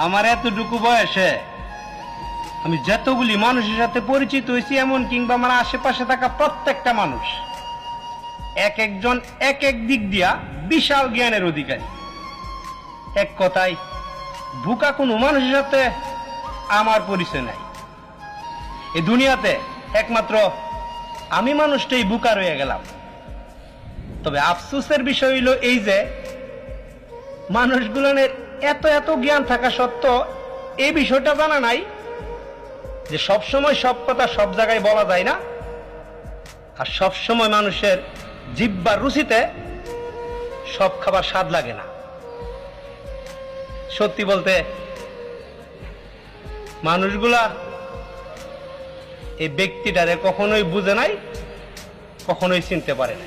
আমার এতটুকু বয়সে আমি যতগুলি মানুষের সাথে পরিচিত হয়েছি, এমন কিংবা আমার আশেপাশে থাকা প্রত্যেকটা মানুষ এক একজন এক এক দিক দিয়া বিশাল জ্ঞানের অধিকারী। এক কথায় বুকা কোনো মানুষের সাথে আমার পরিচয় নাই। এই দুনিয়াতে একমাত্র আমি মানুষটাই বুকা রয়ে গেলাম। তবে আফসোসের বিষয় হইল এই যে মানুষগুলোর এত এত জ্ঞান থাকা সত্ত্বেও এই বিষয়টা জানা নাই যে সবসময় সব কথা সব জায়গায় বলা যায় না, আর সবসময় মানুষের জিহ্বার রুচিতে সব খাবার স্বাদ লাগে না। সত্যি বলতে মানুষগুলা এই ব্যক্তিটারে কখনোই বুঝে নাই, কখনোই চিনতে পারে না।